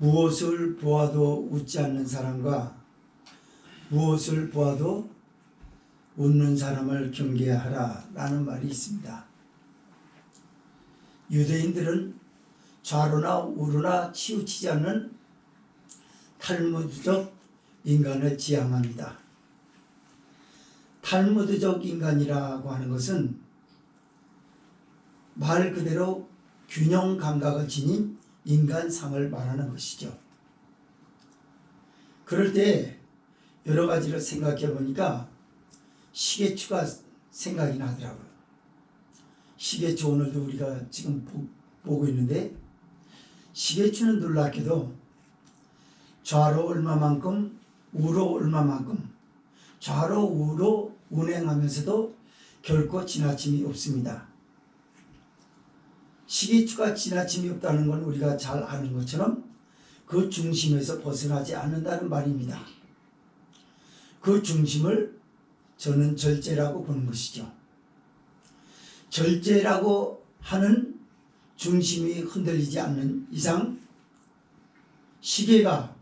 무엇을 보아도 웃지 않는 사람과 무엇을 보아도 웃는 사람을 경계하라 라는 말이 있습니다. 유대인들은 좌로나 우로나 치우치지 않는 탈무드적 인간을 지향합니다. 탈무드적 인간이라고 하는 것은 말 그대로 균형 감각을 지닌 인간상을 말하는 것이죠. 그럴 때 여러 가지를 생각해 보니까 시계추가 생각이 나더라고요. 시계추 오늘도 우리가 지금 보고 있는데, 시계추는 놀랍게도 좌로 얼마만큼 우로 얼마만큼 좌로 우로 운행하면서도 결코 지나침이 없습니다. 시계추가 지나침이 없다는 건 우리가 잘 아는 것처럼 그 중심에서 벗어나지 않는다는 말입니다. 그 중심을 저는 절제라고 보는 것이죠. 절제라고 하는 중심이 흔들리지 않는 이상 시계가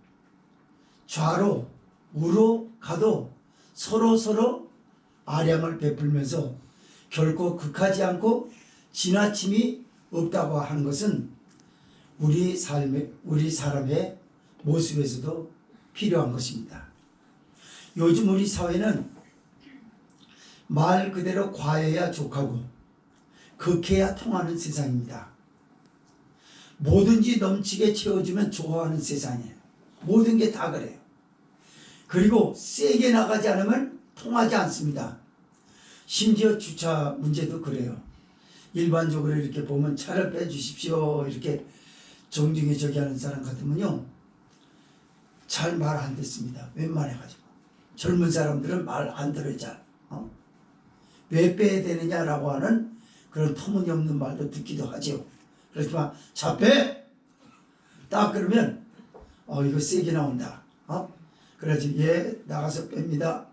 좌로 우로 가도 서로 아량을 베풀면서 결코 극하지 않고 지나침이 없다고 하는 것은 우리 사람의 모습에서도 필요한 것입니다. 요즘 우리 사회는 말 그대로 과해야 족하고 극해야 통하는 세상입니다. 뭐든지 넘치게 채워주면 좋아하는 세상이에요. 모든 게 다 그래요. 그리고 세게 나가지 않으면 통하지 않습니다. 심지어 주차 문제도 그래요. 일반적으로 이렇게 보면 차를 빼주십시오 이렇게 정중히 저기 하는 사람 같으면요, 잘 말 안 듣습니다. 웬만해가지고. 젊은 사람들은 말 안 들어요. 잘. 왜 빼야 되느냐라고 하는 그런 터무니없는 말도 듣기도 하죠. 그렇지만 차 빼! 딱 그러면 이거 세게 나온다. 그래야지 예 나가서 뺍니다.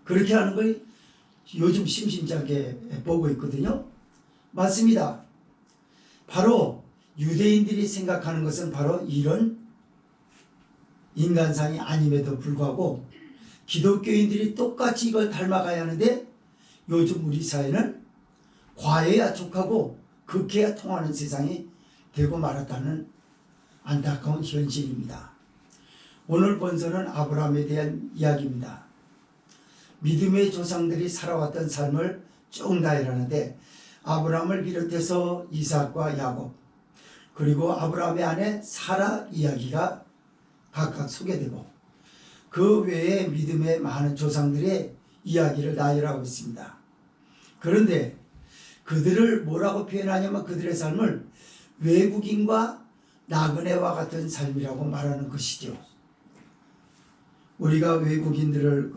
그렇게 하는 걸 요즘 심심찮게 보고 있거든요. 맞습니다. 바로 유대인들이 생각하는 것은 바로 이런 인간상이 아님에도 불구하고 기독교인들이 똑같이 이걸 닮아가야 하는데, 요즘 우리 사회는 과해야 족하고 극해야 통하는 세상이 되고 말았다는 안타까운 현실입니다. 오늘 본서는 아브라함에 대한 이야기입니다. 믿음의 조상들이 살아왔던 삶을 쭉 나열하는데, 아브라함을 비롯해서 이삭과 야곱, 그리고 아브라함의 아내 사라 이야기가 각각 소개되고, 그 외에 믿음의 많은 조상들의 이야기를 나열하고 있습니다. 그런데 그들을 뭐라고 표현하냐면 그들의 삶을 외국인과 나그네와 같은 삶이라고 말하는 것이죠. 우리가 외국인들을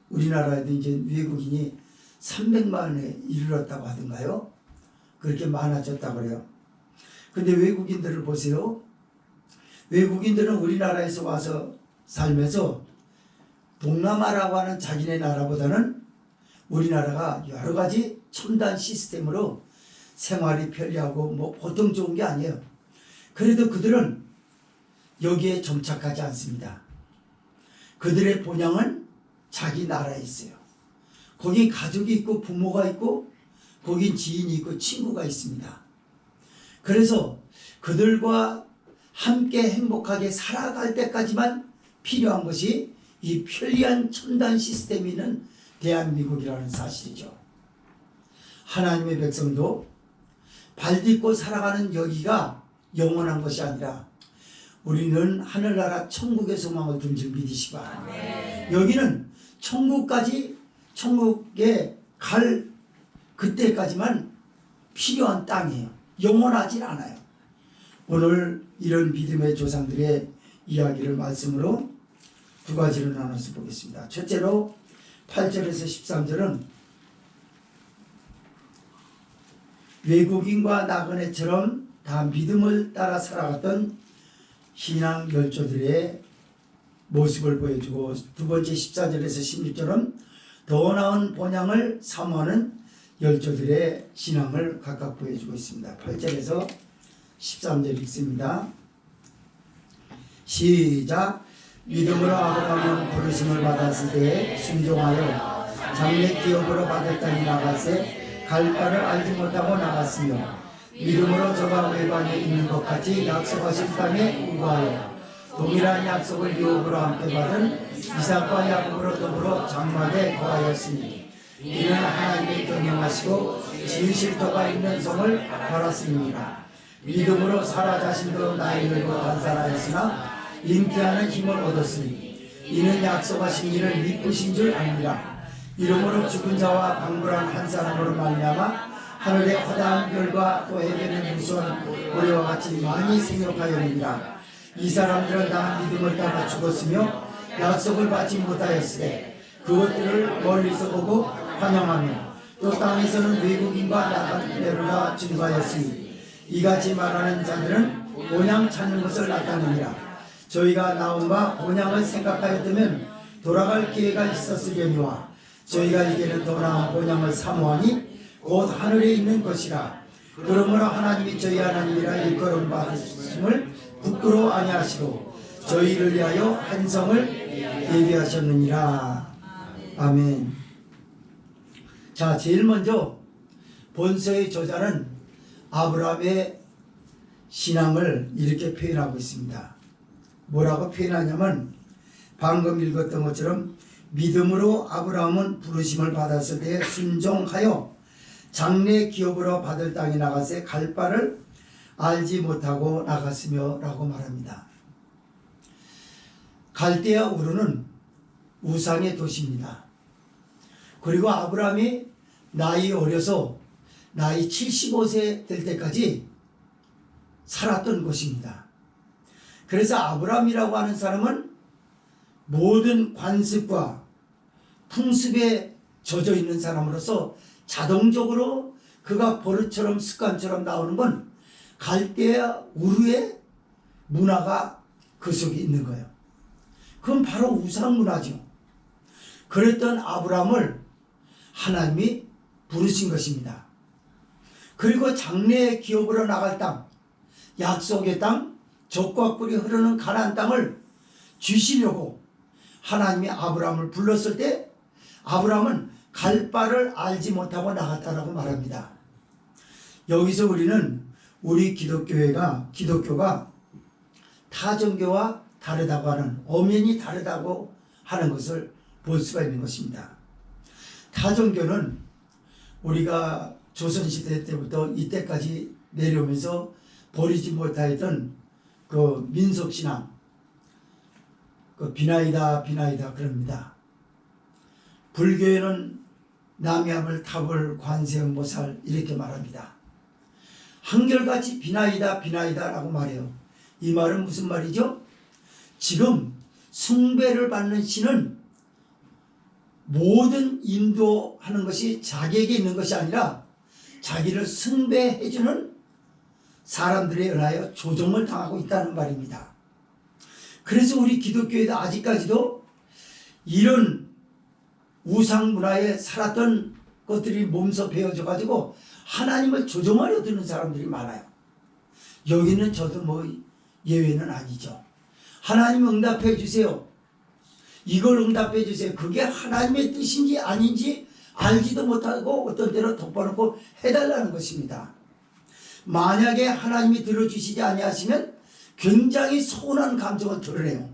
우리나라에도 이제 외국인이 300만에 이르렀다고 하던가요? 그렇게 많아졌다고 그래요. 근데 외국인들을 보세요. 외국인들은 우리나라에서 와서 살면서 동남아라고 하는 자기네 나라보다는 우리나라가 여러 가지 첨단 시스템으로 생활이 편리하고 뭐 보통 좋은 게 아니에요. 그래도 그들은 여기에 정착하지 않습니다. 그들의 본향은 자기 나라에 있어요. 거긴 가족이 있고 부모가 있고 거긴 지인이 있고 친구가 있습니다. 그래서 그들과 함께 행복하게 살아갈 때까지만 필요한 것이 이 편리한 첨단 시스템이 있는 대한민국이라는 사실이죠. 하나님의 백성도 발 딛고 살아가는 여기가 영원한 것이 아니라 우리는 하늘나라 천국의 소망을 둔 줄 믿으시기 바랍니다. 여기는 천국에 갈 그때까지만 필요한 땅이에요. 영원하진 않아요. 오늘 이런 믿음의 조상들의 이야기를 말씀으로 두 가지로 나눠서 보겠습니다. 첫째로 8절에서 13절은 외국인과 나그네처럼 다 믿음을 따라 살아갔던 신앙 열조들의 모습을 보여주고, 두 번째 14절에서 16절은 더 나은 본향을 사모하는 열조들의 신앙을 각각 보여주고 있습니다. 8절에서 13절 읽습니다. 시작. 믿음으로 아브라함은 부르심을 받았을 때에 순종하여 장래 기업으로 받을 땅에 나가세 갈 바를 알지 못하고 나갔으며 믿음으로 저가 외반에 있는 것 같이 약속하신 땅에 우거하여 동일한 약속을 유업으로 함께 받은 이삭과 야곱으로 더불어 장막에 거하였으니 이는 하나님이 경영하시고 지으실 터가 있는 성을 바랐습니다. 믿음으로 사라 자신도 나이 들고 단살하였으나 잉태하는 힘을 얻었으니 이는 약속하신 이를 믿으신 줄 압니다. 이러므로 죽은 자와 방불한 한 사람으로 말미암아 하늘의 허다한 별과 또 해변의 무수한 모래와 같이 많이 생육하였느니라. 이 사람들은 다 믿음을 따라 죽었으며 약속을 받지 못하였으되 그것들을 멀리서 보고 환영하며 또 땅에서는 외국인과 나그네로가 증거하였으니 이같이 말하는 자들은 본향 찾는 것을 나타내니라. 저희가 나온 바 본향을 생각하였다면 돌아갈 기회가 있었으려니와 저희가 이제는 더 나은 본향을 사모하니 곧 하늘에 있는 것이라. 그러므로 하나님이 저희 하나님이라 일컬음 받으심을 부끄러워 아니하시고 저희를 위하여 한 성을 예비하셨느니라. 아멘. 자, 제일 먼저 본서의 저자는 아브라함의 신앙을 이렇게 표현하고 있습니다. 뭐라고 표현하냐면 방금 읽었던 것처럼 믿음으로 아브라함은 부르심을 받았을 때 순종하여 장래 기업으로 받을 땅에 나가세 갈 바를 알지 못하고 나갔으며 라고 말합니다. 갈대아 우르는 우상의 도시입니다. 그리고 아브라함이 나이 어려서 나이 75세 될 때까지 살았던 곳입니다. 그래서 아브라함이라고 하는 사람은 모든 관습과 풍습에 젖어 있는 사람으로서 자동적으로 그가 버릇처럼 습관처럼 나오는 건 갈대아 우르의 문화가 그 속에 있는 거예요. 그건 바로 우상 문화죠. 그랬던 아브라함을 하나님이 부르신 것입니다. 그리고 장래의 기업으로 나갈 땅, 약속의 땅, 젖과 꿀이 흐르는 가나안 땅을 주시려고 하나님이 아브라함을 불렀을 때 아브라함은 갈 바를 알지 못하고 나갔다라고 말합니다. 여기서 우리는 우리 기독교가 타종교와 다르다고 하는, 엄연히 다르다고 하는 것을 볼 수가 있는 것입니다. 타종교는 우리가 조선시대 때부터 이때까지 내려오면서 버리지 못하였던 그 민속신앙, 그 비나이다 그럽니다. 불교에는 남야물 타불 관세음 보살 이렇게 말합니다. 한결같이 비나이다라고 말해요. 이 말은 무슨 말이죠? 지금 숭배를 받는 신은 모든 인도하는 것이 자기에게 있는 것이 아니라 자기를 숭배해주는 사람들에 의하여 조종을 당하고 있다는 말입니다. 그래서 우리 기독교에도 아직까지도 이런 우상 문화에 살았던 것들이 몸소 배어져 가지고 하나님을 조종하려 드는 사람들이 많아요. 여기는 저도 뭐 예외는 아니죠. 하나님 응답해 주세요. 이걸 응답해 주세요. 그게 하나님의 뜻인지 아닌지 알지도 못하고 어떤 때로 덮어놓고 해달라는 것입니다. 만약에 하나님이 들어주시지 아니하시면 굉장히 서운한 감정을 드러내요.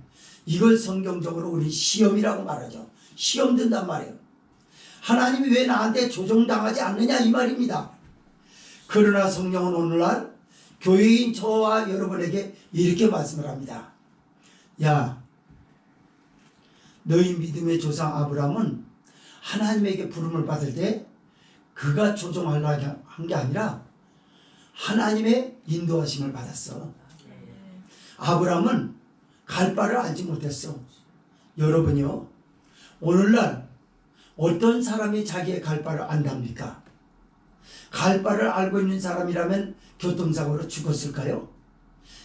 이걸 성경적으로 우리 시험이라고 말하죠. 시험 든단 말이에요. 하나님이 왜 나한테 조종당하지 않느냐 이 말입니다. 그러나 성령은 오늘날 교회인 저와 여러분에게 이렇게 말씀을 합니다. 야, 너희 믿음의 조상 아브라함은 하나님에게 부름을 받을 때 그가 조종하려고 한 게 아니라 하나님의 인도하심을 받았어. 아브라함은 갈 바를 알지 못했어. 여러분이요, 오늘날 어떤 사람이 자기의 갈 바를 안답니까? 갈 바를 알고 있는 사람이라면 교통사고로 죽었을까요?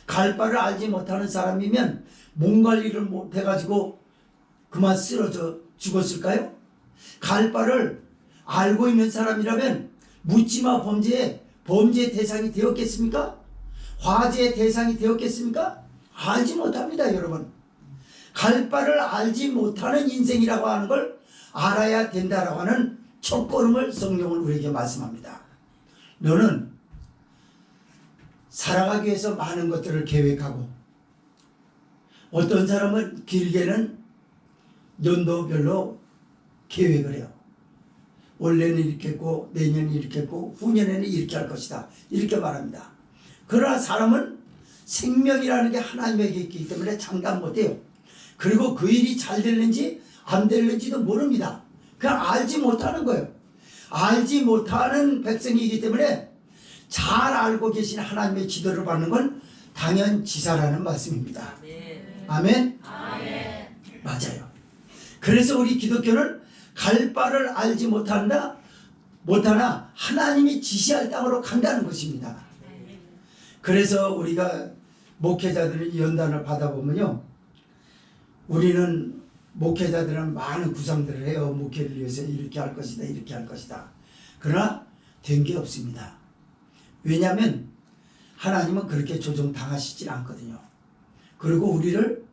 갈 바를 알지 못하는 사람이면 몸 관리를 못해가지고 그만 쓰러져 죽었을까요? 갈 바를 알고 있는 사람이라면 묻지마 범죄의 대상이 되었겠습니까? 화재의 대상이 되었겠습니까? 알지 못합니다, 여러분. 갈 바를 알지 못하는 인생이라고 하는 걸 알아야 된다라고 하는 첫걸음을 성경은 우리에게 말씀합니다. 너는 살아가기 위해서 많은 것들을 계획하고, 어떤 사람은 길게는 연도별로 계획을 해요. 올해는 이렇게 했고, 내년은 이렇게 했고, 후년에는 이렇게 할 것이다, 이렇게 말합니다. 그러나 사람은 생명이라는 게 하나님에게 있기 때문에 장담 못해요. 그리고 그 일이 잘 됐는지 안 됐는지도 모릅니다. 그냥 알지 못하는 거예요. 알지 못하는 백성이기 때문에 잘 알고 계신 하나님의 지도를 받는 건 당연지사라는 말씀입니다. 아멘? 아멘. 맞아요. 그래서 우리 기독교는 갈 바를 알지 못하나 하나님이 지시할 땅으로 간다는 것입니다. 그래서 우리가 목회자들은 연단을 받아보면요, 우리는 목회자들은 많은 구상들을 해요. 목회를 위해서 이렇게 할 것이다, 이렇게 할 것이다. 그러나 된 게 없습니다. 왜냐하면 하나님은 그렇게 조종당하시질 않거든요. 그리고 우리를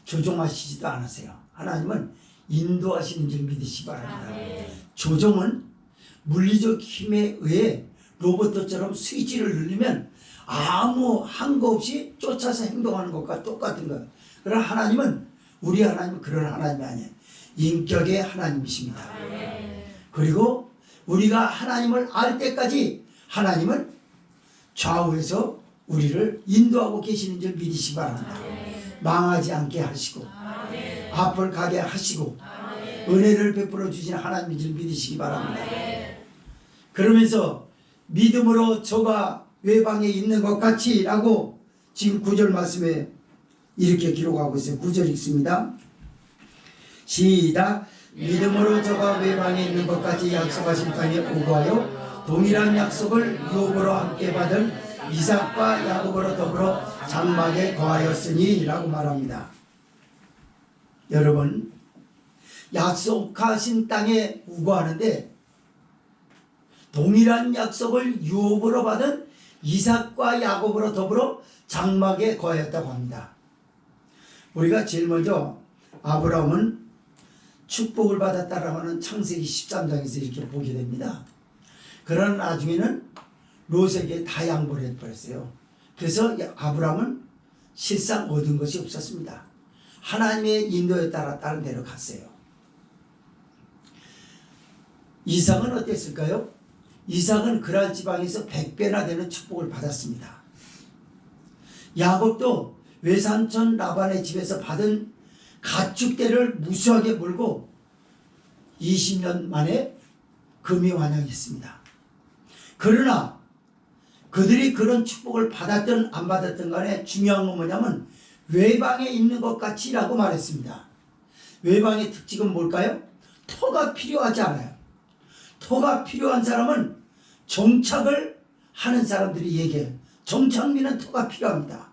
조종하시지도 않으세요. 하나님은 인도하시는 줄 믿으시기 바랍니다. 조종은 물리적 힘에 의해 로봇처럼 스위치를 누르면 아무 한거 없이 쫓아서 행동하는 것과 똑같은 거예요. 그러나 하나님은, 우리 하나님은 그런 하나님이 아니에요. 인격의 하나님이십니다. 그리고 우리가 하나님을 알 때까지 하나님은 좌우에서 우리를 인도하고 계시는 줄 믿으시기 바랍니다. 망하지 않게 하시고 앞을 가게 하시고 은혜를 베풀어 주신 하나님인 줄 믿으시기 바랍니다. 그러면서 믿음으로 저가 외방에 있는 것 같이 라고 지금 9절 말씀에 이렇게 기록하고 있어요. 9절 읽습니다. 시작. 믿음으로 저가 외방에 있는 것 같이 약속하신 땅에 오고하여 동일한 약속을 유업으로 함께 받은 이삭과 야곱으로 더불어 장막에 거하였으니 라고 말합니다. 여러분, 약속하신 땅에 우거하는데 동일한 약속을 유업으로 받은 이삭과 야곱으로 더불어 장막에 거하였다고 합니다. 우리가 제일 먼저 아브라함은 축복을 받았다라고 하는 창세기 13장에서 이렇게 보게 됩니다. 그러나 나중에는 롯에게 다 양보를 해버렸어요. 그래서 아브라함은 실상 얻은 것이 없었습니다. 하나님의 인도에 따라 다른 데로 갔어요. 이삭은 어땠을까요? 이삭은 그랄 지방에서 100배나 되는 축복을 받았습니다. 야곱도 외삼촌 라반의 집에서 받은 가축대를 무수하게 몰고 20년 만에 금이환영했습니다. 그러나 그들이 그런 축복을 받았든 안 받았든 간에 중요한 건 뭐냐면 외방에 있는 것 같이라고 말했습니다. 외방의 특징은 뭘까요? 터가 필요하지 않아요. 터가 필요한 사람은 정착을 하는 사람들이 얘기해요. 정착민은 터가 필요합니다.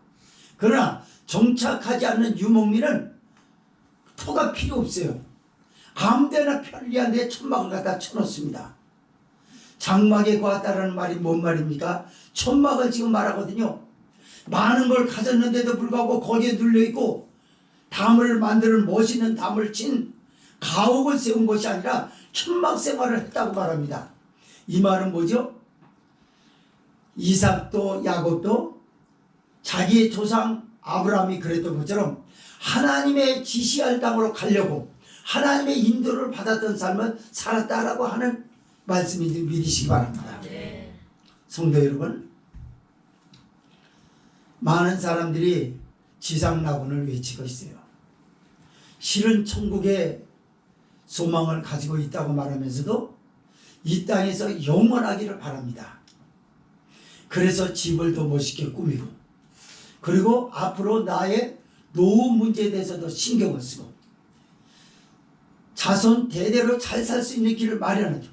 그러나 정착하지 않는 유목민은 터가 필요 없어요. 아무데나 편리한 데 천막을 갖다 쳐놓습니다. 장막에 거하다라는 말이 뭔 말입니까? 천막을 지금 말하거든요. 많은 걸 가졌는데도 불구하고 거기에 눌려있고 담을 만드는 멋있는 담을 친 가옥을 세운 것이 아니라 천막 생활을 했다고 말합니다. 이 말은 뭐죠? 이삭도 야곱도 자기의 조상 아브라함이 그랬던 것처럼 하나님의 지시할 땅으로 가려고 하나님의 인도를 받았던 삶을 살았다라고 하는 말씀인지 믿으시기 바랍니다. 성도 여러분, 많은 사람들이 지상낙원을 외치고 있어요. 실은 천국의 소망을 가지고 있다고 말하면서도 이 땅에서 영원하기를 바랍니다. 그래서 집을 더 멋있게 꾸미고, 그리고 앞으로 나의 노후 문제에 대해서도 신경을 쓰고 자손 대대로 잘 살 수 있는 길을 마련하죠.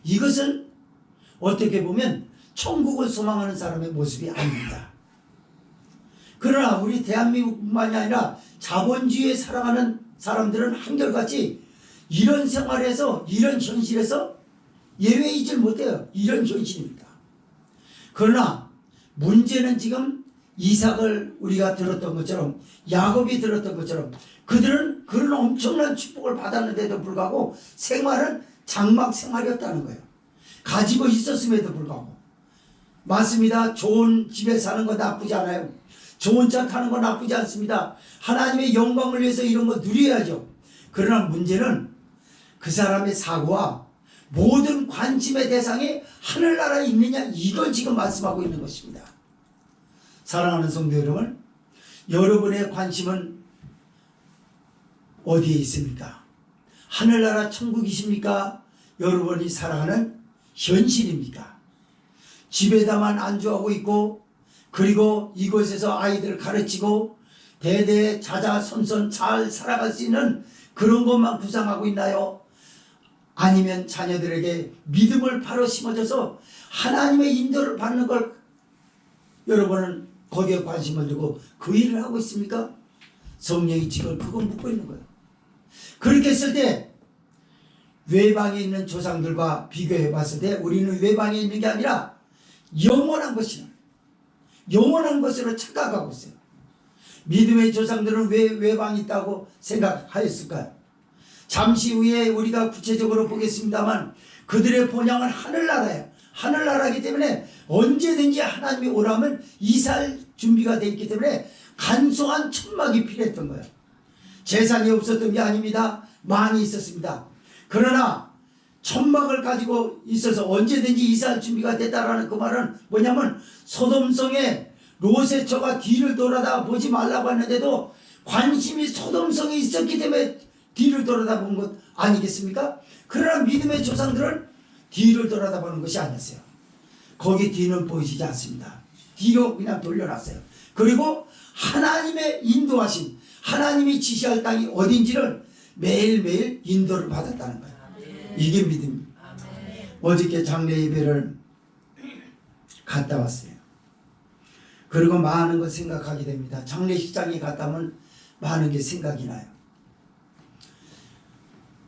이것은 어떻게 보면 천국을 소망하는 사람의 모습이 아닙니다. 그러나 우리 대한민국뿐만이 아니라 자본주의에 살아가는 사람들은 한결같이 이런 생활에서, 이런 현실에서 예외이질 못해요. 이런 현실입니다. 그러나 문제는 지금 이삭을 우리가 들었던 것처럼, 야곱이 들었던 것처럼, 그들은 그런 엄청난 축복을 받았는데도 불구하고 생활은 장막 생활이었다는 거예요. 가지고 있었음에도 불구하고. 맞습니다. 좋은 집에 사는 거 나쁘지 않아요. 좋은 차 타는 거 나쁘지 않습니다. 하나님의 영광을 위해서 이런 거 누려야죠. 그러나 문제는 그 사람의 사고와 모든 관심의 대상이 하늘나라에 있느냐, 이걸 지금 말씀하고 있는 것입니다. 사랑하는 성도 여러분, 여러분의 관심은 어디에 있습니까? 하늘나라 천국이십니까? 여러분이 살아가는 현실입니까? 집에다만 안주하고 있고, 그리고 이곳에서 아이들을 가르치고 대대 자자손손 잘 살아갈 수 있는 그런 것만 구상하고 있나요? 아니면 자녀들에게 믿음을 바로 심어줘서 하나님의 인도를 받는 걸 여러분은 거기에 관심을 두고 그 일을 하고 있습니까? 성령이 지금 그거 묻고 있는 거예요. 그렇게 했을 때 외방에 있는 조상들과 비교해 봤을 때 우리는 외방에 있는 게 아니라 영원한 것으로 착각하고 있어요. 믿음의 조상들은 왜 외방이 있다고 생각하였을까요? 잠시 후에 우리가 구체적으로 보겠습니다만 그들의 본향은 하늘나라예요. 하늘나라이기 때문에 언제든지 하나님이 오라면 이살 준비가 되어 있기 때문에 간소한 천막이 필요했던 거예요. 재산이 없었던 게 아닙니다. 많이 있었습니다. 그러나 천막을 가지고 있어서 언제든지 이살 준비가 됐다라는 그 말은 뭐냐면 소돔성에 롯의 뒤를 돌아다 보지 말라고 했는데도 관심이 소돔성에 있었기 때문에 뒤를 돌아다 본 것 아니겠습니까? 그러나 믿음의 조상들은 뒤를 돌아다 보는 것이 아니었어요. 거기 뒤는 보이지 않습니다. 뒤로 그냥 돌려놨어요. 그리고 하나님의 인도하심, 하나님이 지시할 땅이 어딘지를 매일매일 인도를 받았다는 거예요. 이게 믿음입니다. 어저께 장례 예배를 갔다 왔어요. 그리고 많은 걸 생각하게 됩니다. 장례식장에 갔다 오면 많은 게 생각이 나요.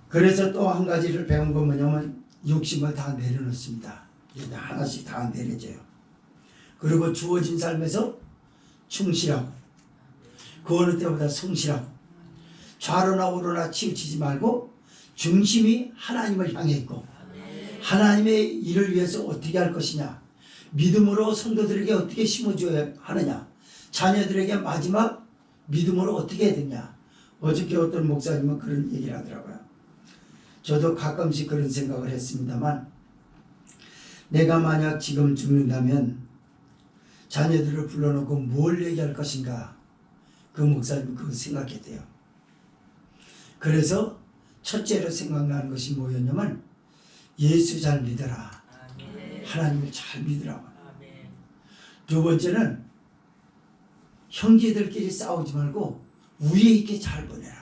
그래서 또 한 가지를 배운 건 뭐냐면 욕심을 다 내려놓습니다. 하나씩 다 내려져요. 그리고 주어진 삶에서 충실하고 그 어느 때보다 성실하고 좌로나 우로나 치우치지 말고 중심이 하나님을 향해 있고 하나님의 일을 위해서 어떻게 할 것이냐, 믿음으로 성도들에게 어떻게 심어줘야 하느냐, 자녀들에게 마지막 믿음으로 어떻게 해야 되냐. 어저께 어떤 목사님은 그런 얘기를 하더라고요. 저도 가끔씩 그런 생각을 했습니다만 내가 만약 지금 죽는다면 자녀들을 불러놓고 뭘 얘기할 것인가, 그 목사님은 그거 생각했대요. 그래서 첫째로 생각나는 것이 뭐였냐면 예수 잘 믿어라, 하나님을 잘 믿으라고. 두 번째는 형제들끼리 싸우지 말고 우애 있게 잘 보내라,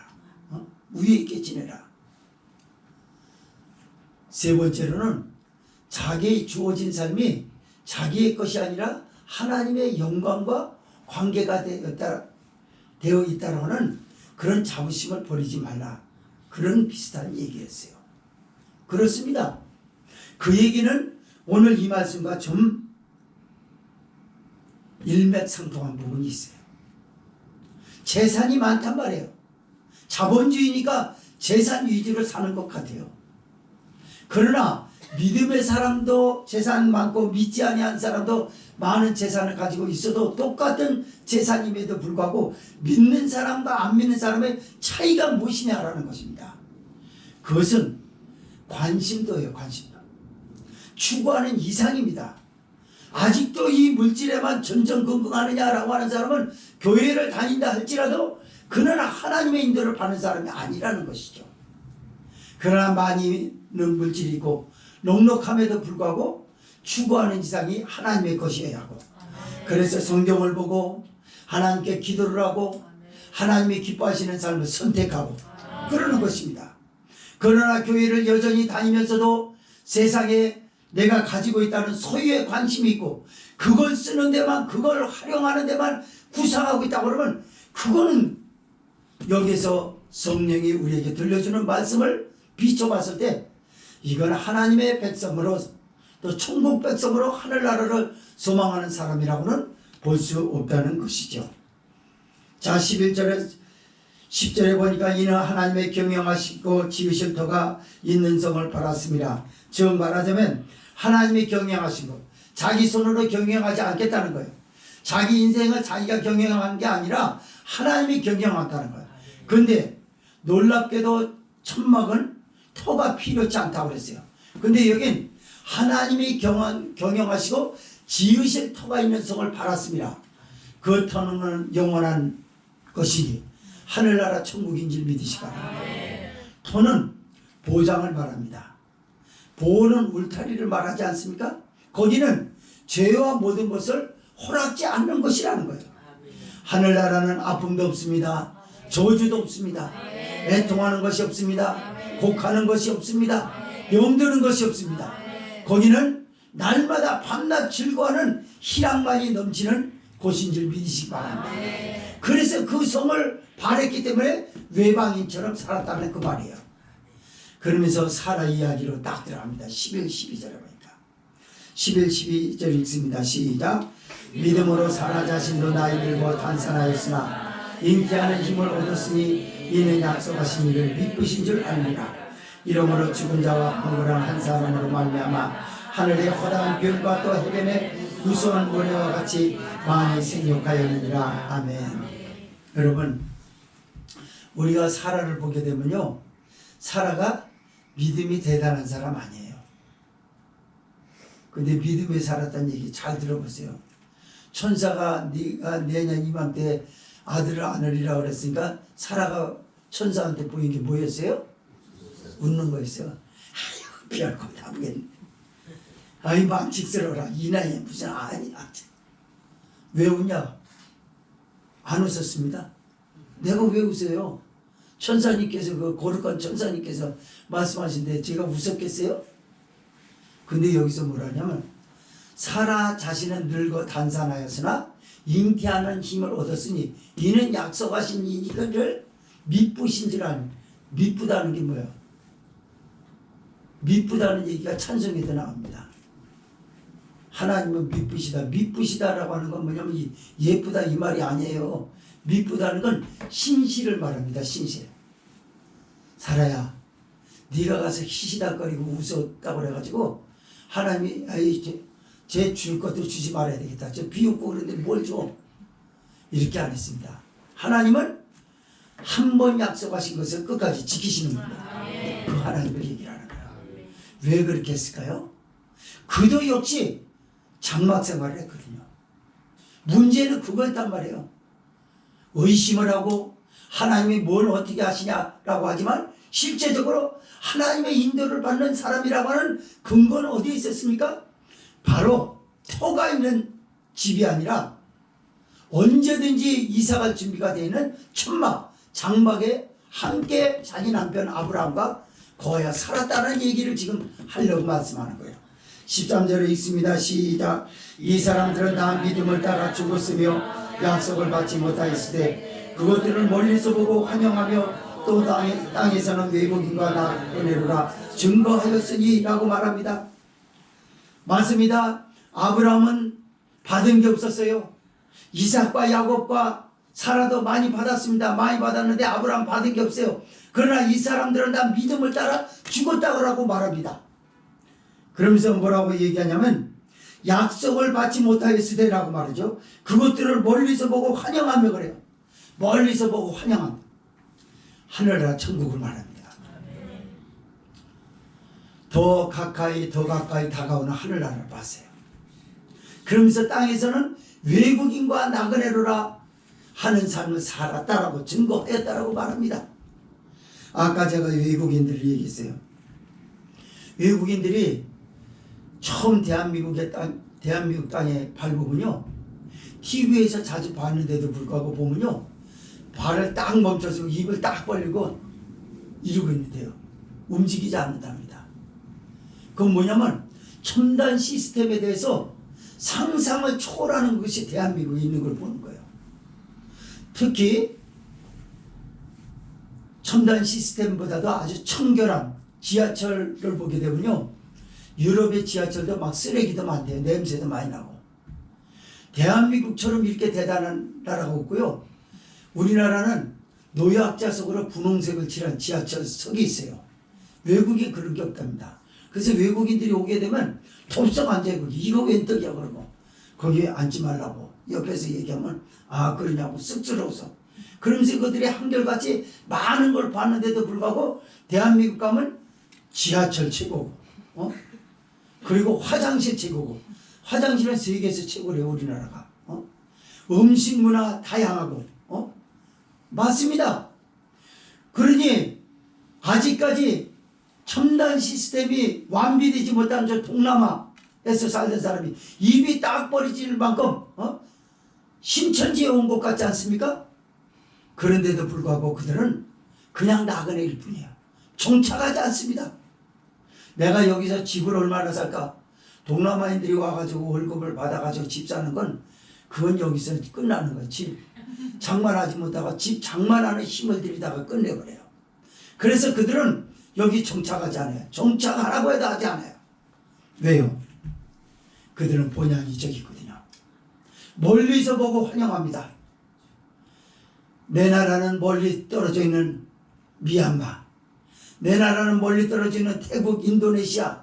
우애 있게 지내라. 세 번째로는 자기의 주어진 삶이 자기의 것이 아니라 하나님의 영광과 관계가 되어 있다고 하는 그런 자부심을 버리지 말라, 그런 비슷한 얘기였어요. 그렇습니다. 그 얘기는 오늘 이 말씀과 좀 일맥상통한 부분이 있어요. 재산이 많단 말이에요. 자본주의니까 재산 위주로 사는 것 같아요. 그러나 믿음의 사람도 재산 많고 믿지 아니한 사람도 많은 재산을 가지고 있어도 똑같은 재산임에도 불구하고 믿는 사람과 안 믿는 사람의 차이가 무엇이냐라는 것입니다. 그것은 관심도예요. 관심도. 추구하는 이상입니다. 아직도 이 물질에만 전전긍긍하느냐라고 하는 사람은 교회를 다닌다 할지라도 그는 하나님의 인도를 받는 사람이 아니라는 것이죠. 그러나 많이는 물질이 있고 넉넉함에도 불구하고 추구하는 이상이 하나님의 것이어야 하고, 그래서 성경을 보고 하나님께 기도를 하고 하나님이 기뻐하시는 삶을 선택하고 그러는 것입니다. 그러나 교회를 여전히 다니면서도 세상에 내가 가지고 있다는 소유에 관심이 있고 그걸 쓰는 데만, 그걸 활용하는 데만 구상하고 있다고 그러면 그거는 여기서 성령이 우리에게 들려주는 말씀을 비춰봤을 때 이건 하나님의 백성으로 또 천국 백성으로 하늘나라를 소망하는 사람이라고는 볼 수 없다는 것이죠. 자, 10절에 보니까 이는 하나님의 경영하시고 지으실 터가 있는 성을 바랐습니다. 즉 말하자면 하나님이 경영하신 것, 자기 손으로 경영하지 않겠다는 거예요. 자기 인생을 자기가 경영한 게 아니라 하나님이 경영한다는 거예요. 근데 놀랍게도 천막은 터가 필요치 않다고 그랬어요. 근데 여긴 하나님이 경영하시고 지으실 터가 있는 성을 바랐습니다. 그 터는 영원한 것이니 하늘나라 천국인 줄 믿으시기 바랍니다. 터는 보장을 말합니다. 보호는 울타리를 말하지 않습니까? 거기는 죄와 모든 것을 허락지 않는 것이라는 거예요. 하늘나라는 아픔도 없습니다. 저주도 없습니다. 애통하는 것이 없습니다. 곡하는 것이 없습니다. 병드는 것이 없습니다. 거기는 날마다 밤낮 즐거워하는 희락만이 넘치는 곳인 줄 믿으시기 바랍니다. 그래서 그 성을 바랬기 때문에 외방인처럼 살았다는 그 말이에요. 그러면서 사라 이야기로 딱 들어갑니다. 11, 12절에 보니까 11, 12절 읽습니다. 시작. 믿음으로 사라 자신도 나이 들고 단산하였으나 잉태하는 힘을 얻었으니 이는 약속하신 이를 믿으신 줄 알미라. 이러므로 죽은 자와 억울한 한 사람으로 말미암아 하늘의 허다한 별과 또 해변의 무수한 모래와 같이 많이 생육하였느니라. 아멘. 여러분, 우리가 사라를 보게 되면요, 사라가 믿음이 대단한 사람 아니에요. 근데 믿음에 살았다는 얘기 잘 들어보세요. 천사가 네가 내년 이맘때 아들을 안으리라 그랬으니까 사라가 천사한테 보인 게 뭐였어요? 웃는 거였어요. 아이고 비할 거 다 보겠네. 아이 망측스러워라. 이 나이에 무슨 아니. 왜 웃냐? 안 웃었습니다. 내가 왜 웃어요? 천사님께서 그 거룩한 천사님께서 말씀하신데 제가 웃었겠어요? 근데 여기서 뭐라냐면 사라 자신은 늙어 단산하였으나 잉태하는 힘을 얻었으니 이는 약속하신 이거를 미쁘신 줄 아는. 미쁘다는 게 뭐예요? 미쁘다는 얘기가 찬송에도 나옵니다. 하나님은 미쁘시다. 미쁘시다라고 하는 건 뭐냐면 예쁘다 이 말이 아니에요. 미쁘다는 건 신실을 말합니다. 신실. 사라야, 네가 가서 히시닥거리고 웃었다고 그래가지고 하나님이 쟤 줄 것도 주지 말아야 되겠다. 저 비웃고 그러는데 뭘 줘? 이렇게 안 했습니다. 하나님은 한 번 약속하신 것을 끝까지 지키시는 겁니다. 그 하나님을 얘기하는 거예요. 왜 그렇게 했을까요? 그도 역시 장막 생활을 했거든요. 문제는 그거였단 말이에요. 의심을 하고 하나님이 뭘 어떻게 하시냐라고 하지만 실제적으로 하나님의 인도를 받는 사람이라고 하는 근거는 어디에 있었습니까? 바로 터가 있는 집이 아니라 언제든지 이사갈 준비가 되어 있는 천막, 장막에 함께 자기 남편 아브라함과 거하여 살았다는 얘기를 지금 하려고 말씀하는 거예요. 13절에 있습니다. 시작. 이 사람들은 다 믿음을 따라 죽었으며 약속을 받지 못하였으되 그것들을 멀리서 보고 환영하며 또 땅에서는 외국인과 나 은혜로라 증거하였으니 라고 말합니다. 맞습니다. 아브라함은 받은 게 없었어요. 이삭과 야곱과 사라도 많이 받았습니다. 많이 받았는데 아브라함 받은 게 없어요. 그러나 이 사람들은 다 믿음을 따라 죽었다고 말합니다. 그러면서 뭐라고 얘기하냐면 약속을 받지 못하였으되라고 말이죠. 그것들을 멀리서 보고 환영하며 그래요. 멀리서 보고 환영합니다. 하늘나라 천국을 말합니다. 더 가까이 다가오는 하늘나라를 봤어요. 그러면서 땅에서는 외국인과 나그네로라 하는 삶을 살았다라고 증거했다라고 말합니다. 아까 제가 외국인들을 얘기했어요. 외국인들이 처음 대한민국 땅에 밟으면요, TV에서 자주 봤는데도 불구하고 보면요, 발을 딱 멈춰서 입을 딱 벌리고 이러고 있는데요, 움직이지 않는답니다. 그건 뭐냐면 첨단 시스템에 대해서 상상을 초월하는 것이 대한민국에 있는 걸 보는 거예요. 특히 첨단 시스템보다도 아주 청결한 지하철을 보게 되면요, 유럽의 지하철도 막 쓰레기도 많대요. 냄새도 많이 나고. 대한민국처럼 이렇게 대단한 나라가 없고요. 우리나라는 노약자 속으로 분홍색을 칠한 지하철석이 있어요. 외국에 그런 게 없답니다. 그래서 외국인들이 오게 되면 톱석 앉아요. 거기. 이거 웬 떡이야 그러고 거기에 앉지 말라고 옆에서 얘기하면 아 그러냐고 쑥스러워서 그러면서 그들이 한결같이 많은 걸 봤는데도 불구하고 대한민국 가면 지하철 최고고 그리고 화장실 최고고 화장실은 세계에서 최고래요 우리나라가 음식 문화 다양하고 맞습니다. 그러니 아직까지 첨단 시스템이 완비되지 못한 저 동남아에서 살던 사람이 입이 딱 벌어질 만큼 신천지에 온 것 같지 않습니까? 그런데도 불구하고 그들은 그냥 나그네일 뿐이야. 정착하지 않습니다. 내가 여기서 집을 얼마나 살까? 동남아인들이 와가지고 월급을 받아가지고 집 사는 건 그건 여기서 끝나는 거야. 집 장만하지 못하고 집 장만하는 힘을 들이다가 끝내버려요. 그래서 그들은 여기 정착하지 않아요. 정착하라고 해도 하지 않아요. 왜요? 그들은 본향이 저기 있거든요. 멀리서 보고 환영합니다. 내 나라는 멀리 떨어져 있는 미얀마, 내 나라는 멀리 떨어져 있는 태국, 인도네시아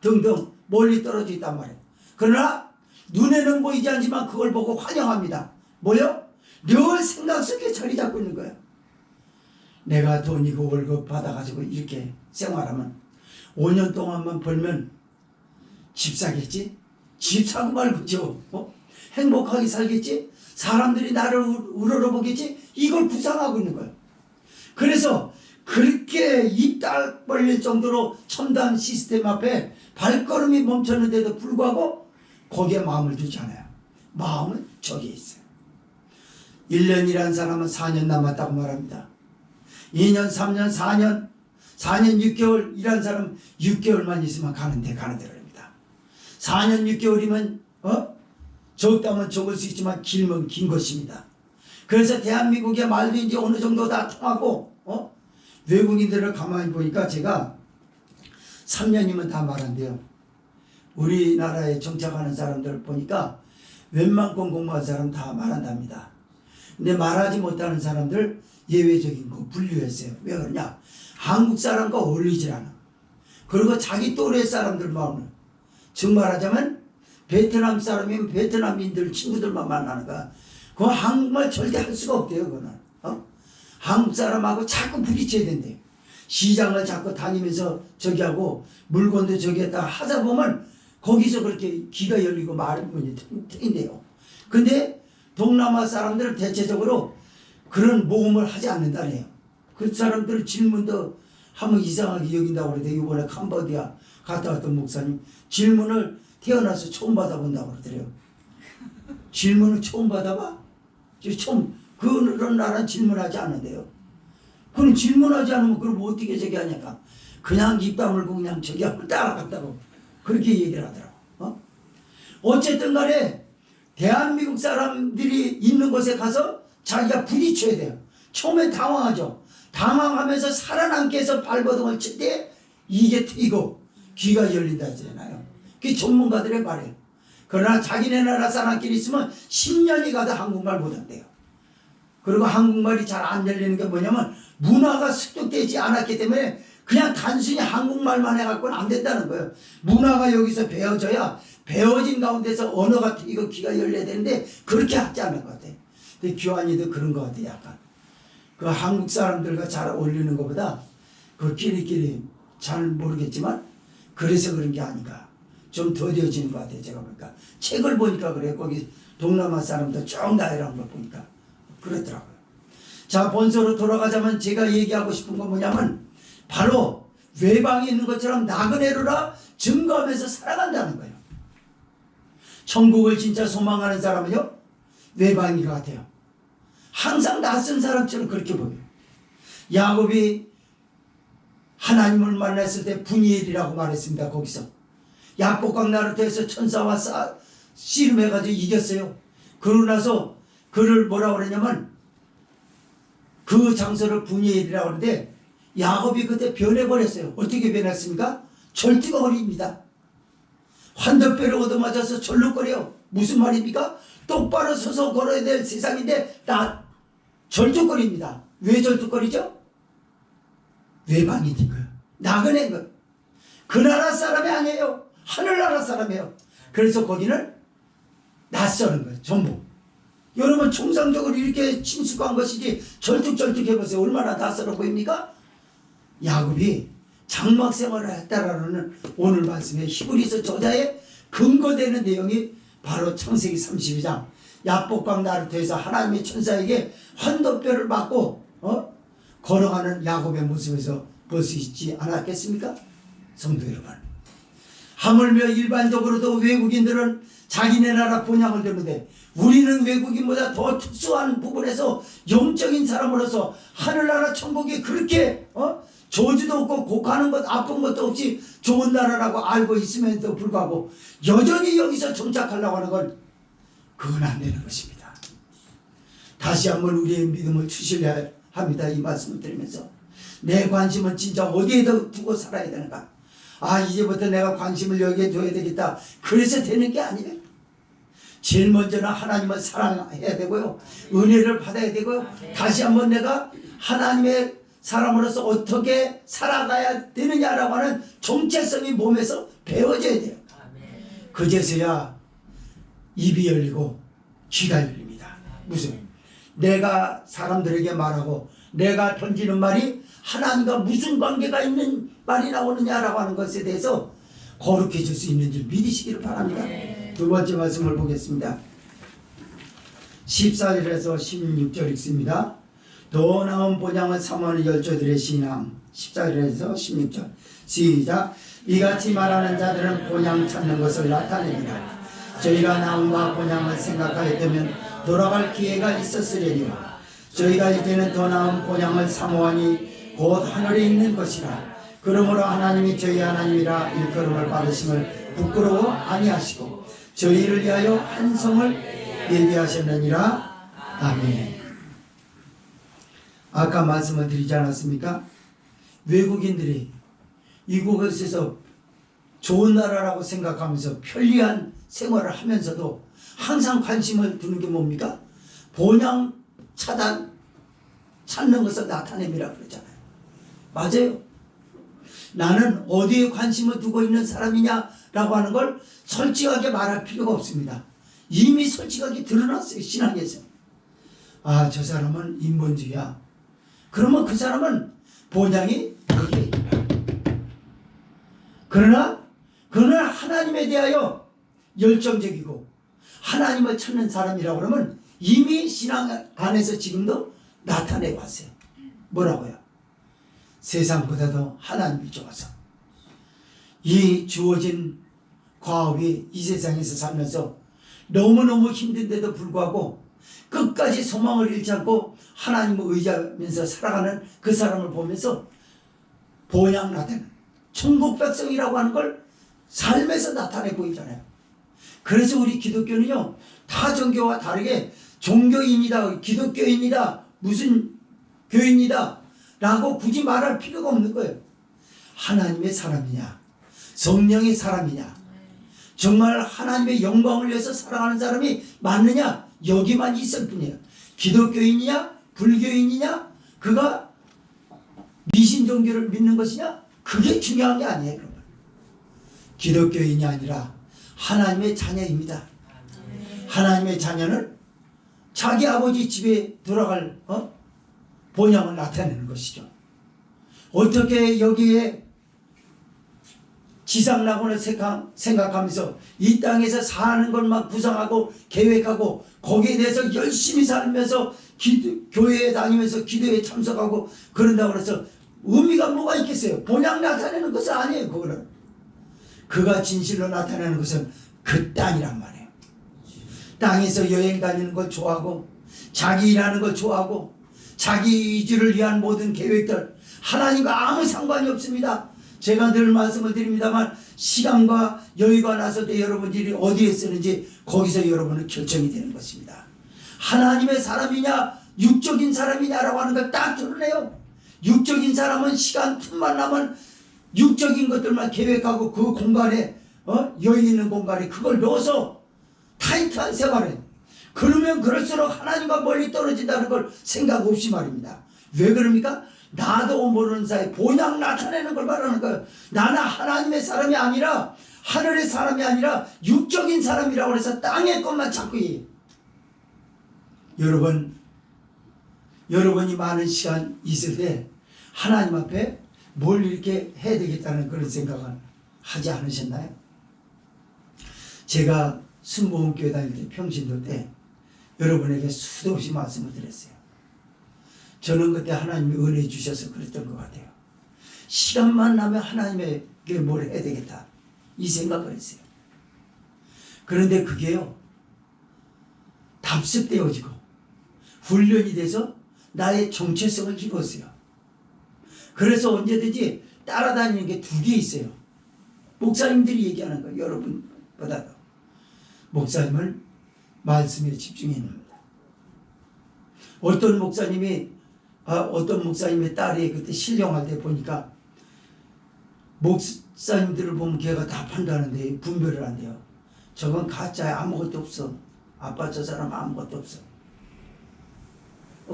등등 멀리 떨어져 있단 말이에요. 그러나 눈에는 보이지 않지만 그걸 보고 환영합니다. 뭐요? 늘 생각 속에 자리 잡고 있는 거예요. 내가 돈이고 월급 받아가지고 이렇게 생활하면 5년 동안만 벌면 집 사겠지? 집 사고 말고죠. 행복하게 살겠지? 사람들이 나를 우러러보겠지? 이걸 구상하고 있는 거예요. 그래서 그렇게 입 딱 벌릴 정도로 첨단 시스템 앞에 발걸음이 멈췄는데도 불구하고 거기에 마음을 두지 않아요. 마음은 저기에 있어요. 1년이라는 사람은 4년 남았다고 말합니다. 2년, 3년, 4년 6개월 일한 사람은 6개월만 있으면 가는 데랍니다. 4년 6개월이면 적다면 적을 수 있지만 길면 긴 것입니다. 그래서 대한민국의 말도 이제 어느 정도 다 통하고 외국인들을 가만히 보니까 제가 3년이면 다 말한대요. 우리나라에 정착하는 사람들 보니까 웬만큼 공부한 사람 다 말한답니다. 근데 말하지 못하는 사람들 예외적인 거 분류했어요. 왜 그러냐? 한국 사람과 어울리질 않아. 그리고 자기 또래 사람들 마음을 즉 말하자면 베트남 사람이면 베트남인들 친구들만 만나는 거야. 그거 한국말 절대 할 수가 없대요. 그거는 한국 사람하고 자꾸 부딪혀야 된대요. 시장을 자꾸 다니면서 저기하고 물건도 저기에다 하다 보면 거기서 그렇게 귀가 열리고 말문이 트인대요. 근데 동남아 사람들은 대체적으로 그런 모험을 하지 않는다네요. 그 사람들 질문도 하면 이상하게 여긴다고 그러대요. 이번에 캄보디아 갔다 왔던 목사님 질문을 태어나서 처음 받아본다고 그러더래요. 질문을 처음 받아봐? 처음 그런 나라는 질문하지 않는데요. 그럼 질문하지 않으면 그럼 어떻게 저기 하냐까 그냥 입 다물고 그냥 저기 한번 따라갔다고 그렇게 얘기를 하더라고. 어쨌든 간에 대한민국 사람들이 있는 곳에 가서 자기가 부딪혀야 돼요. 처음에 당황하죠. 당황하면서 살아남기 위해서 발버둥을 칠 때 이게 트이고 귀가 열린다 하잖아요. 그게 전문가들의 말이에요. 그러나 자기네 나라 사람끼리 있으면 10년이 가도 한국말 못한대요. 그리고 한국말이 잘 안 열리는 게 뭐냐면 문화가 습득되지 않았기 때문에 그냥 단순히 한국말만 해갖고는 안 된다는 거예요. 문화가 여기서 배워져야 배워진 가운데서 언어가 트이고 귀가 열려야 되는데 그렇게 하지 않는 것 같아요. 근데 규환이도 그런 것 같아요. 약간 그 한국 사람들과 잘 어울리는 것보다 그 끼리끼리 잘 모르겠지만 그래서 그런 게 아닌가 좀 더뎌지는 것 같아요. 제가 보니까 책을 보니까 그래요. 거기 동남아 사람들 쭉 나열한 걸 보니까 그렇더라고요. 자, 본서로 돌아가자면 제가 얘기하고 싶은 건 뭐냐면 바로 외방에 있는 것처럼 나그네로라 증거하면서 살아간다는 거예요. 천국을 진짜 소망하는 사람은요 외방인 것 같아요. 항상 낯선 사람처럼 그렇게 보여요. 야곱이 하나님을 만났을 때 분이엘이라고 말했습니다. 거기서 야복강 나루터에서 천사와 씨름해가지고 이겼어요. 그러고 나서 그를 뭐라고 그러냐면 그 장소를 분이엘이라고 하는데 야곱이 그때 변해버렸어요. 어떻게 변했습니까? 절뚝어리입니다. 환도뼈를 얻어맞아서 절룩거려. 무슨 말입니까? 똑바로 서서 걸어야 될 세상인데 나 절뚝거립니다. 왜 절뚝거리죠? 외방이니까요. 나그네인 거예요. 그 나라 사람이 아니에요. 하늘나라 사람이에요. 그래서 거기는 낯서는 거예요. 전부. 여러분 정상적으로 이렇게 친숙한 것이지 절뚝절뚝 해보세요. 얼마나 낯설어 보입니까? 야곱이 장막 생활을 했다라는 오늘 말씀에 히브리서 저자의 근거되는 내용이 바로 창세기 32장 야복강 나루터에서 하나님의 천사에게 환도뼈를 맞고 걸어가는 야곱의 모습에서 볼 수 있지 않았겠습니까? 성도 여러분, 하물며 일반적으로도 외국인들은 자기네 나라 본향을 듣는데 우리는 외국인보다 더 특수한 부분에서 영적인 사람으로서 하늘나라 천국이 그렇게 저주도 없고 곡하는 것 아픈 것도 없이 좋은 나라라고 알고 있음에도 불구하고 여전히 여기서 정착하려고 하는 건 그건 안 되는 것입니다. 다시 한번 우리의 믿음을 추실해야 합니다. 이 말씀을 드리면서 내 관심은 진짜 어디에다 두고 살아야 되는가? 이제부터 내가 관심을 여기에 둬야 되겠다. 그래서 되는 게 아니에요. 제일 먼저는 하나님을 사랑해야 되고요. 은혜를 받아야 되고요. 다시 한번 내가 하나님의 사람으로서 어떻게 살아가야 되느냐라고 하는 정체성이 몸에서 배워져야 돼요. 그제서야 입이 열리고 귀가 열립니다. 무슨? 내가 사람들에게 말하고 내가 던지는 말이 하나님과 무슨 관계가 있는 말이 나오느냐라고 하는 것에 대해서 거룩해질 수 있는 줄 믿으시기를 바랍니다. 두 번째 말씀을 보겠습니다. 14절에서 16절 읽습니다. 더 나은 본향을 사모하는 열조들의 신앙. 14절에서 16절 시작. 이같이 말하는 자들은 본향 찾는 것을 나타냅니다. 저희가 나음과 본향을 생각하였다면 돌아갈 기회가 있었으려니와 저희가 이제는 더 나은 본향을 사모하니 곧 하늘에 있는 것이라. 그러므로 하나님이 저희 하나님이라 일컬음을 받으심을 부끄러워 아니하시고 저희를 위하여 한 성을 예비하셨느니라. 아멘. 아까 말씀을 드리지 않았습니까? 외국인들이 이곳에서 좋은 나라라고 생각하면서 편리한 생활을 하면서도 항상 관심을 두는 게 뭡니까? 본향 찾는 것을 나타냄이라 그러잖아요. 맞아요. 나는 어디에 관심을 두고 있는 사람이냐라고 하는 걸 솔직하게 말할 필요가 없습니다. 이미 솔직하게 드러났어요. 신앙에서. 저 사람은 인본주의야. 그러면 그 사람은 본향이 여기에 있다. 그러나 그는 하나님에 대하여 열정적이고 하나님을 찾는 사람이라고 그러면 이미 신앙 안에서 지금도 나타내 왔어요. 뭐라고요? 세상보다도 하나님이 좋아서 이 주어진 과업이 이 세상에서 살면서 너무너무 힘든데도 불구하고 끝까지 소망을 잃지 않고 하나님을 의지하면서 살아가는 그 사람을 보면서 본향 나타내는 천국 백성이라고 하는 걸 삶에서 나타내 보이잖아요. 그래서 우리 기독교는요, 타 종교와 다르게 종교인이다, 기독교인이다, 무슨 교인이다 라고 굳이 말할 필요가 없는 거예요. 하나님의 사람이냐, 성령의 사람이냐, 정말 하나님의 영광을 위해서 살아가는 사람이 맞느냐, 여기만 있을 뿐이에요. 기독교인이냐 불교인이냐, 그가 미신 종교를 믿는 것이냐, 그게 중요한 게 아니에요. 여러분. 기독교인이 아니라 하나님의 자녀입니다. 하나님의 자녀는 자기 아버지 집에 돌아갈 본향을 나타내는 것이죠. 어떻게 여기에 지상낙원을 생각하면서 이 땅에서 사는 것만 구상하고 계획하고 거기에 대해서 열심히 살면서 교회에 다니면서 기도에 참석하고 그런다고 해서 의미가 뭐가 있겠어요? 본향 나타내는 것은 아니에요. 그거는 그가 진실로 나타내는 것은 그 땅이란 말이에요. 땅에서 여행 다니는 걸 좋아하고 자기 일하는 걸 좋아하고 자기 이주를 위한 모든 계획들, 하나님과 아무 상관이 없습니다. 제가 늘 말씀을 드립니다만 시간과 여유가 나서도 여러분들이 어디에 쓰는지 거기서 여러분은 결정이 되는 것입니다. 하나님의 사람이냐 육적인 사람이냐라고 하는 걸 딱 드러내요. 육적인 사람은 시간 틈만 나면 육적인 것들만 계획하고 그 공간에 여유 있는 공간에 그걸 넣어서 타이트한 생활을. 그러면 그럴수록 하나님과 멀리 떨어진다는 걸 생각 없이 말입니다. 왜 그럽니까? 나도 모르는 사이 본향 나타내는 걸 말하는 거예요. 나는 하나님의 사람이 아니라 하늘의 사람이 아니라 육적인 사람이라고 해서 땅의 것만 찾고 해요. 여러분이 많은 시간 있을 때 하나님 앞에 뭘 이렇게 해야 되겠다는 그런 생각을 하지 않으셨나요? 제가 순복음교회 다닐 때 평신도 때 여러분에게 수도 없이 말씀을 드렸어요. 저는 그때 하나님이 은혜 주셔서 그랬던 것 같아요. 시간만 나면 하나님에게 뭘 해야 되겠다 이 생각을 했어요. 그런데 그게요 답습되어지고 훈련이 돼서 나의 정체성을 입었어요. 그래서 언제든지 따라다니는 게 두 개 있어요. 목사님들이 얘기하는 거예요. 여러분보다도 목사님을 말씀에 집중해야 합니다. 어떤 목사님의 딸이 그때 신령할 때 보니까 목사님들을 보면 걔가 다 판단하는데 분별을 안 돼요. 저건 가짜야. 아무것도 없어. 아빠 저 사람 아무것도 없어.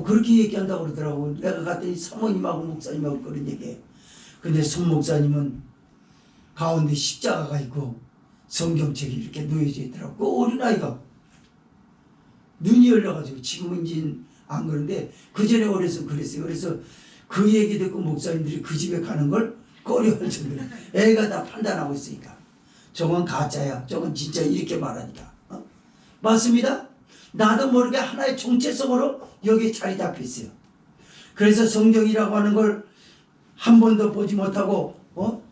그렇게 얘기한다고 그러더라고. 내가 갔더니 사모님하고 목사님하고 그런 얘기해. 근데 손 목사님은 가운데 십자가가 있고 성경책이 이렇게 놓여져 있더라고. 그 어린아이가 눈이 열려가지고 지금은 안 그런데 그 전에 어려서 그랬어요. 그래서 그 얘기 듣고 목사님들이 그 집에 가는 걸 꺼려할 정도로 애가 다 판단하고 있으니까 저건 가짜야. 저건 진짜 이렇게 말하니까. 맞습니다. 나도 모르게 하나의 정체성으로 여기에 자리 잡혀 있어요. 그래서 성경이라고 하는 걸 한 번도 보지 못하고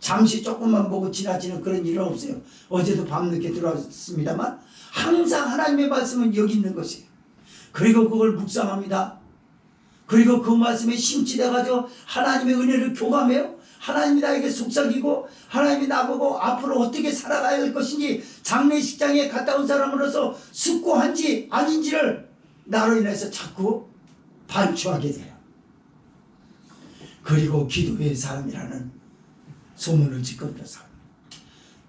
잠시 조금만 보고 지나치는 그런 일은 없어요. 어제도 밤늦게 들어왔습니다만 항상 하나님의 말씀은 여기 있는 것이에요. 그리고 그걸 묵상합니다. 그리고 그 말씀에 심취돼가지고 하나님의 은혜를 교감해요. 하나님이 나에게 속삭이고 하나님이 나보고 앞으로 어떻게 살아가야 할 것인지 장례식장에 갔다 온 사람으로서 숙고한지 아닌지를 나로 인해서 자꾸 반추하게 돼요. 그리고 기도의 사람이라는 소문을 짓거려서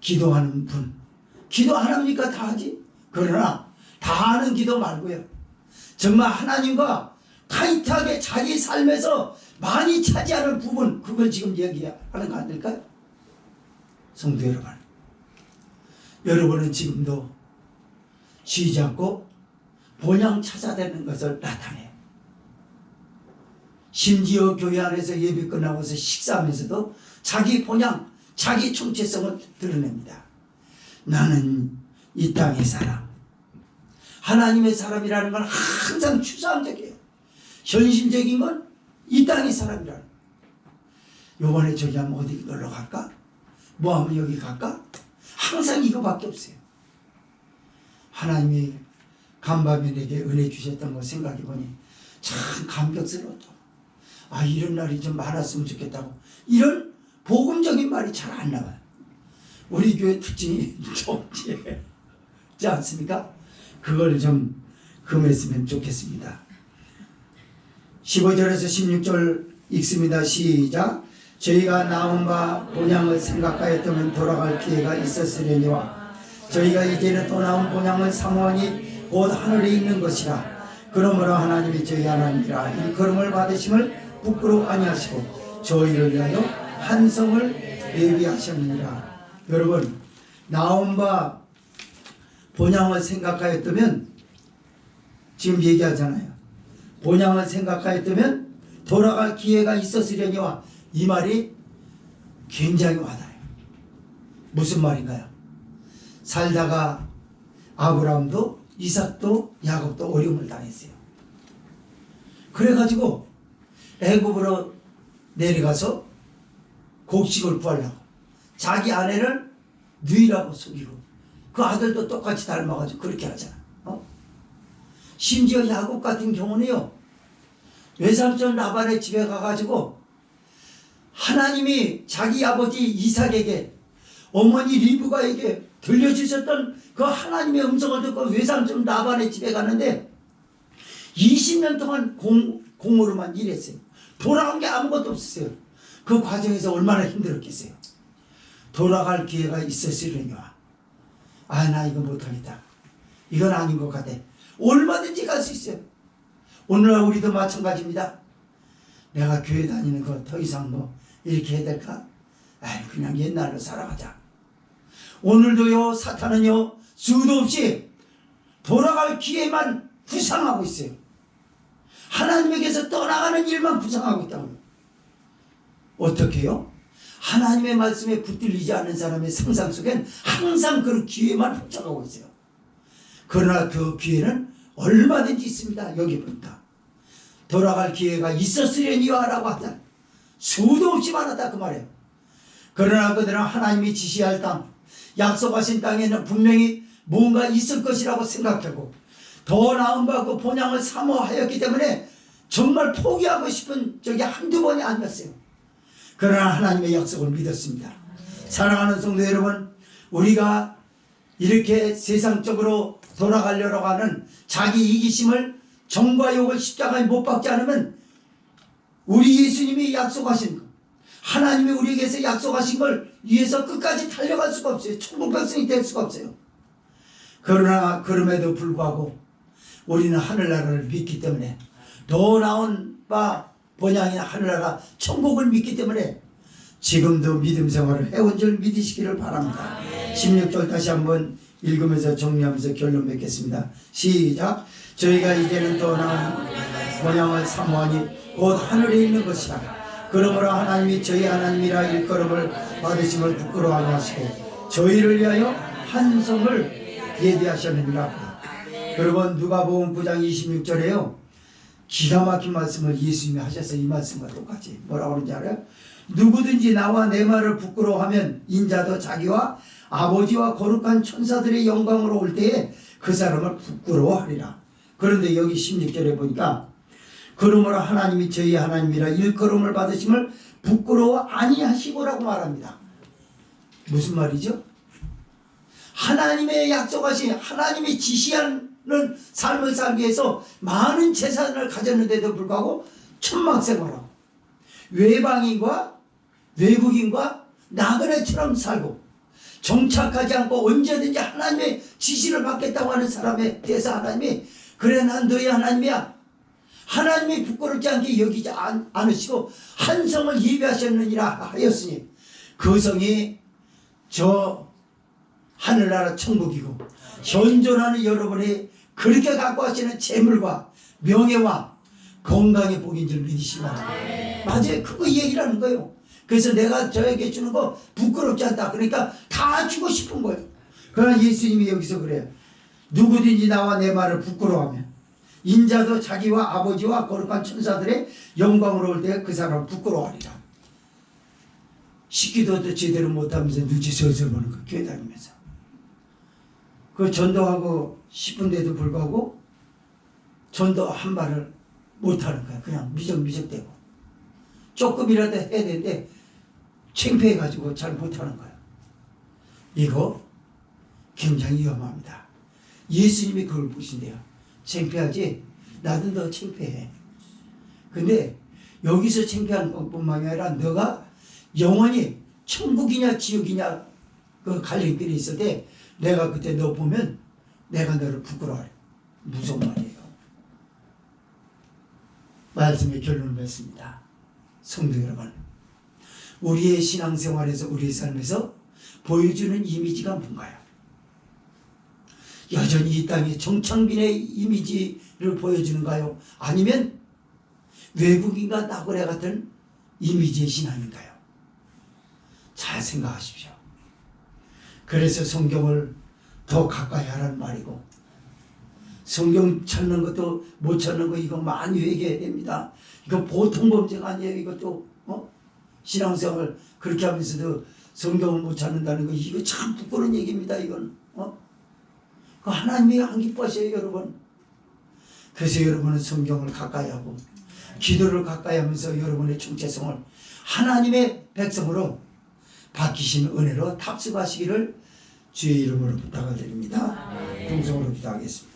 기도하는 분, 기도 안 합니까? 다 하지. 그러나 다 하는 기도 말고요, 정말 하나님과 타이트하게 자기 삶에서 많이 차지하는 부분, 그걸 지금 얘기하는 거 아닐까요? 성도 여러분, 여러분은 지금도 쉬지 않고 본향 찾아내는 것을 나타내요. 심지어 교회 안에서 예배 끝나고서 식사하면서도 자기 본향, 자기 정체성을 드러냅니다. 나는 이 땅의 사람, 하나님의 사람이라는 건 항상 추상적이에요. 현실적인 건 이 땅의 사람이라는 거예요. 요번에 저기 한번 어디 놀러 갈까? 뭐 하면 여기 갈까? 항상 이거밖에 없어요. 하나님이 간밤에 내게 은혜 주셨던 거 생각해보니 참 감격스러웠다. 아, 이런 날이 좀 많았으면 좋겠다고. 이런 복음적인 말이 잘 안 나와요. 우리 교회 특징이 좋지 않습니까? 그걸 좀 금했으면 좋겠습니다. 15절에서 16절 읽습니다. 시작. 저희가 나온 바 본향을 생각하였다면 돌아갈 기회가 있었으려니와 저희가 이제는 또 나온 본향을 사모하니 곧 하늘에 있는 것이라. 그러므로 하나님이 저희 하나님이라 일컬음을 받으심을 부끄러워 아니하시고 저희를 위하여 한 성을 예비하셨느니라. 여러분, 나온 바 본향을 생각하였다면 지금 얘기하잖아요. 본향을 생각하였다면 돌아갈 기회가 있었으려니와, 이 말이 굉장히 와닿아요. 무슨 말인가요? 살다가 아브라함도 이삭도 야곱도 어려움을 당했어요. 그래가지고 애굽으로 내려가서 곡식을 구하려고 자기 아내를 누이라고 속이고 그 아들도 똑같이 닮아가지고 그렇게 하잖아. 심지어 야곱 같은 경우는요, 외삼촌 라반의 집에 가가지고 하나님이 자기 아버지 이삭에게 어머니 리브가에게 들려주셨던 그 하나님의 음성을 듣고 외삼촌 라반의 집에 갔는데 20년 동안 공으로만 일했어요. 돌아온 게 아무것도 없었어요. 그 과정에서 얼마나 힘들었겠어요. 돌아갈 기회가 있었으려니와 아, 나 이거 못하겠다. 이건 아닌 것 같아. 얼마든지 갈 수 있어요. 오늘날 우리도 마찬가지입니다. 내가 교회 다니는 거 더 이상 뭐 이렇게 해야 될까? 아이, 그냥 옛날로 살아가자. 오늘도요, 사탄은요, 수도 없이 돌아갈 기회만 구상하고 있어요. 하나님에게서 떠나가는 일만 구상하고 있다고요. 어떻게요? 하나님의 말씀에 붙들리지 않는 사람의 상상 속엔 항상 그런 기회만 훔쳐가고 있어요. 그러나 그 기회는 얼마든지 있습니다. 여기 보니까 돌아갈 기회가 있었으려니와 라고 하다. 수도 없이 많았다 그 말이에요. 그러나 그들은 하나님이 지시할 땅, 약속하신 땅에는 분명히 뭔가 있을 것이라고 생각하고 더 나은 바 그 본향을 사모하였기 때문에 정말 포기하고 싶은 적이 한두 번이 아니었어요. 그러나 하나님의 약속을 믿었습니다. 사랑하는 성도 여러분, 우리가 이렇게 세상적으로 돌아가려고 하는 자기 이기심을 정과 욕을 십자가에 못 박지 않으면 우리 예수님이 약속하신 것, 하나님이 우리에게서 약속하신 걸 위해서 끝까지 달려갈 수가 없어요. 천국 백성이 될 수가 없어요. 그러나 그럼에도 불구하고 우리는 하늘나라를 믿기 때문에 더 나은 바 본향인 하늘나라 천국을 믿기 때문에 지금도 믿음 생활을 해온 줄 믿으시기를 바랍니다. 16절 다시 한번 읽으면서 정리하면서 결론 맺겠습니다. 시작. 저희가 이제는 더 나은 본향을 사모하니 곧 하늘에 있는 것이라. 그러므로 하나님이 저희 하나님이라 일컬음을 받으심을 부끄러워하지 마시고 저희를 위하여 한 성을 예비하셨느니라. 여러분, 누가복음 9장 26절에요 기가 막힌 말씀을 예수님이 하셔서 이 말씀과 똑같이 뭐라고 그러는지 알아요? 누구든지 나와 내 말을 부끄러워하면 인자도 자기와 아버지와 거룩한 천사들의 영광으로 올 때에 그 사람을 부끄러워하리라. 그런데 여기 16절에 보니까 그러므로 하나님이 저희 하나님이라 일컬음을 받으심을 부끄러워 아니하시고라고 말합니다. 무슨 말이죠? 하나님의 약속하신, 하나님이 지시하는 삶을 살기 위해서 많은 재산을 가졌는데도 불구하고 천막생활하고 외방인과 외국인과 나그네처럼 살고 정착하지 않고 언제든지 하나님의 지시를 받겠다고 하는 사람에 대해서 하나님이 그래 난 너희 하나님이야, 하나님이 부끄럽지 않게 여기지 않으시고 한 성을 예비하셨느니라 하였으니 그 성이 저 하늘나라 천국이고 현존하는 여러분이 그렇게 갖고 하시는 재물과 명예와 건강의 복인 줄 믿으시기 바랍니다. 맞아요. 그거 얘기를 하는 거예요. 그래서 내가 저에게 주는 거 부끄럽지 않다. 그러니까 다 주고 싶은 거예요. 그러나 예수님이 여기서 그래요. 누구든지 나와 내 말을 부끄러워하면 인자도 자기와 아버지와 거룩한 천사들의 영광으로 올 때 그 사람을 부끄러워하리라. 식기도도 제대로 못하면서 눈치 슬슬 보는 거 교회 다니면서 그 전도하고 싶은데도 불구하고 전도 한 말을 못하는 거야. 그냥 미적미적대고 조금이라도 해야 되는데 창피해가지고 잘 못하는 거야. 이거 굉장히 위험합니다. 예수님이 그걸 보신대요. 창피하지? 나도 너 창피해. 근데 여기서 창피한 것뿐만이 아니라 너가 영원히 천국이냐 지옥이냐 그 갈림길이 있을 때 내가 그때 너 보면 내가 너를 부끄러워해. 무서운 말이에요. 말씀의 결론을 맺습니다. 성도 여러분, 우리의 신앙생활에서 우리의 삶에서 보여주는 이미지가 뭔가요? 여전히 이 땅에 정창빈의 이미지를 보여주는가요? 아니면 외국인과 나그네 같은 이미지의 신앙인가요? 잘 생각하십시오. 그래서 성경을 더 가까이 하라는 말이고, 성경 찾는 것도 못 찾는 거 이거 많이 얘기해야 됩니다. 이거 보통 범죄가 아니에요. 이것도 신앙생활 그렇게 하면서도 성경을 못 찾는다는 거 이거 참 부끄러운 얘기입니다. 이건 그 하나님이 안 기뻐하셔요, 여러분. 그래서 여러분은 성경을 가까이 하고 기도를 가까이 하면서 여러분의 정체성을 하나님의 백성으로 바뀌신 은혜로 탑승하시기를 주의 이름으로 부탁을 드립니다. 동성으로 기도하겠습니다.